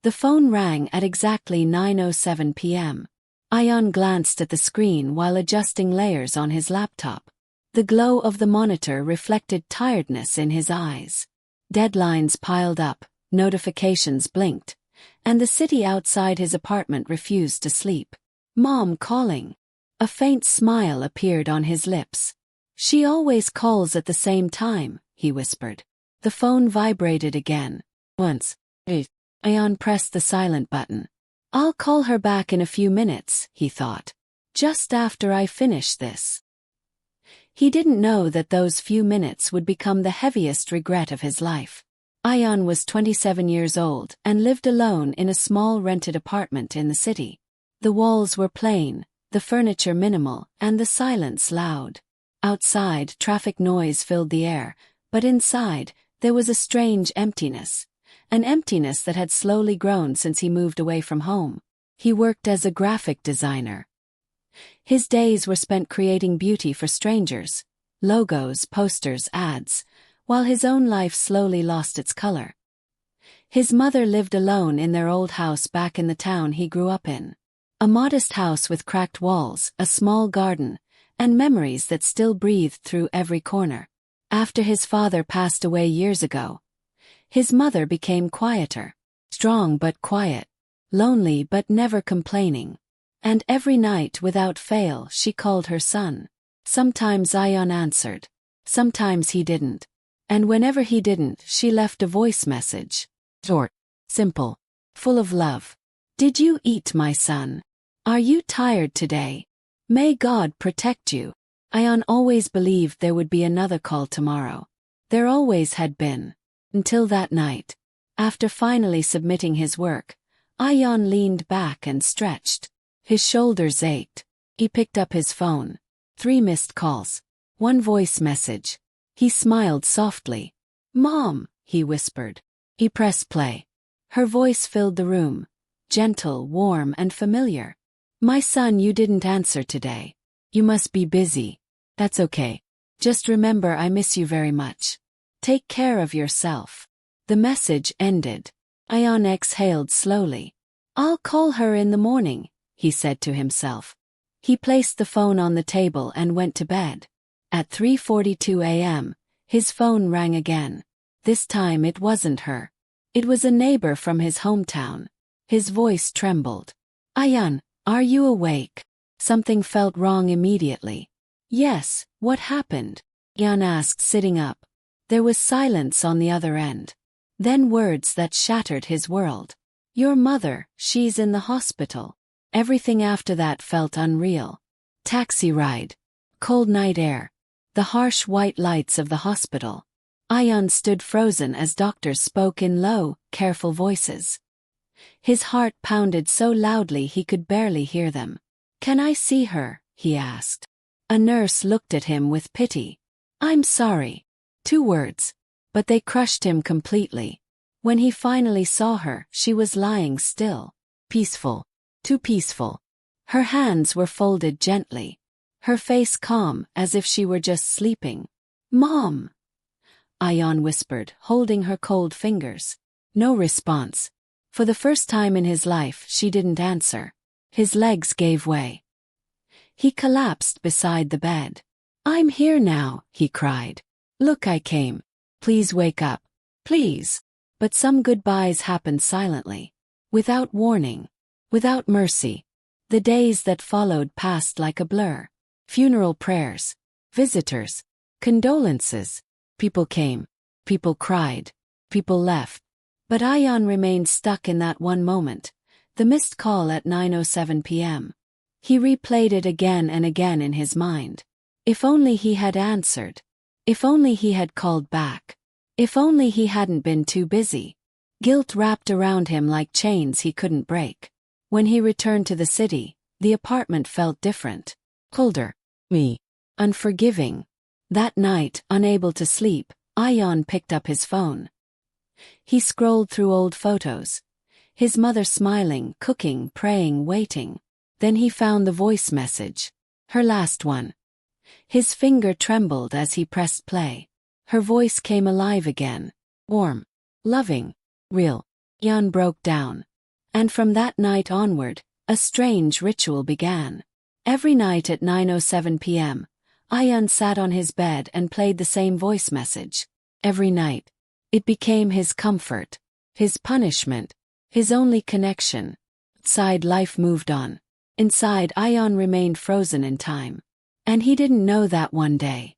The phone rang at exactly 9:07 p.m. Ion glanced at the screen while adjusting layers on his laptop. The glow of the monitor reflected tiredness in his eyes. Deadlines piled up, notifications blinked, and the city outside his apartment refused to sleep. Mom calling. A faint smile appeared on his lips. She always calls at the same time, he whispered. The phone vibrated again. Once. Ion pressed the silent button. I'll call her back in a few minutes, he thought. Just after I finish this. He didn't know that those few minutes would become the heaviest regret of his life. Ion was 27 years old and lived alone in a small rented apartment in the city. The walls were plain, the furniture minimal, and the silence loud. Outside, traffic noise filled the air, but inside, there was a strange emptiness. An emptiness that had slowly grown since he moved away from home. He worked as a graphic designer. His days were spent creating beauty for strangers, logos, posters, ads, while his own life slowly lost its color. His mother lived alone in their old house back in the town he grew up in. A modest house with cracked walls, a small garden, and memories that still breathed through every corner. After his father passed away years ago, his mother became quieter, strong but quiet, lonely but never complaining. And every night without fail she called her son. Sometimes Ion answered. Sometimes he didn't. And whenever he didn't, she left a voice message. Short, simple, full of love. Did you eat, my son? Are you tired today? May God protect you. Ion always believed there would be another call tomorrow. There always had been. Until that night. After finally submitting his work, Ion leaned back and stretched. His shoulders ached. He picked up his phone. 3 missed calls. 1 voice message. He smiled softly. Mom, he whispered. He pressed play. Her voice filled the room. Gentle, warm, and familiar. My son, you didn't answer today. You must be busy. That's okay. Just remember I miss you very much. Take care of yourself. The message ended. Ion exhaled slowly. I'll call her in the morning, he said to himself. He placed the phone on the table and went to bed. At 3:42 a.m., his phone rang again. This time it wasn't her. It was a neighbor from his hometown. His voice trembled. Ion, are you awake? Something felt wrong immediately. Yes, what happened? Ion asked, sitting up. There was silence on the other end. Then words that shattered his world. Your mother, she's in the hospital. Everything after that felt unreal. Taxi ride. Cold night air. The harsh white lights of the hospital. Ion stood frozen as doctors spoke in low, careful voices. His heart pounded so loudly he could barely hear them. Can I see her? He asked. A nurse looked at him with pity. I'm sorry. 2 words. But they crushed him completely. When he finally saw her, she was lying still. Peaceful. Too peaceful. Her hands were folded gently. Her face calm, as if she were just sleeping. Mom! Ion whispered, holding her cold fingers. No response. For the first time in his life, she didn't answer. His legs gave way. He collapsed beside the bed. I'm here now, he cried. Look, I came. Please wake up. Please. But some goodbyes happened silently. Without warning. Without mercy. The days that followed passed like a blur. Funeral prayers. Visitors. Condolences. People came. People cried. People left. But Ion remained stuck in that one moment. The missed call at 9:07 p.m. He replayed it again and again in his mind. If only he had answered. If only he had called back. If only he hadn't been too busy. Guilt wrapped around him like chains he couldn't break. When he returned to the city, the apartment felt different. Colder. Unforgiving. That night, unable to sleep, Ion picked up his phone. He scrolled through old photos. His mother smiling, cooking, praying, waiting. Then he found the voice message. Her last one. His finger trembled as he pressed play. Her voice came alive again. Warm. Loving. Real. Ion broke down. And from that night onward, a strange ritual began. Every night at 9:07 p.m., Ayan sat on his bed and played the same voice message. Every night. It became his comfort, his punishment, his only connection. Outside, life moved on. Inside, Ayan remained frozen in time. And he didn't know that one day.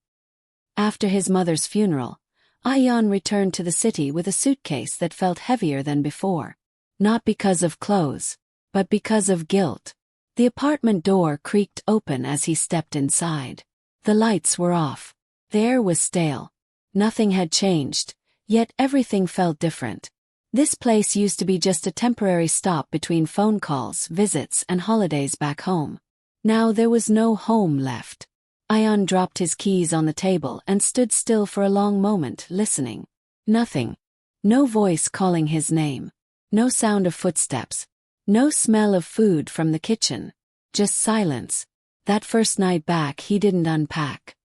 After his mother's funeral, Ayan returned to the city with a suitcase that felt heavier than before. Not because of clothes, but because of guilt. The apartment door creaked open as he stepped inside. The lights were off. The air was stale. Nothing had changed, yet everything felt different. This place used to be just a temporary stop between phone calls, visits, and holidays back home. Now there was no home left. Ayan dropped his keys on the table and stood still for a long moment, listening. Nothing. No voice calling his name. No sound of footsteps. No smell of food from the kitchen. Just silence. That first night back, he didn't unpack.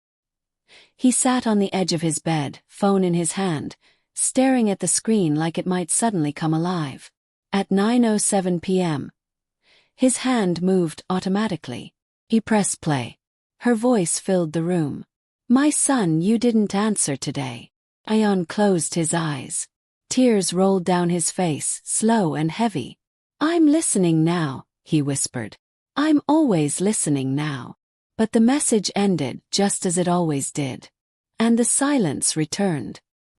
He sat on the edge of his bed, phone in his hand, staring at the screen like it might suddenly come alive. At 9:07 p.m., his hand moved automatically. He pressed play. Her voice filled the room. "My son, you didn't answer today." Ayan closed his eyes. Tears rolled down his face, slow and heavy. "I'm listening now," he whispered. "I'm always listening now." But the message ended just as it always did. And the silence returned.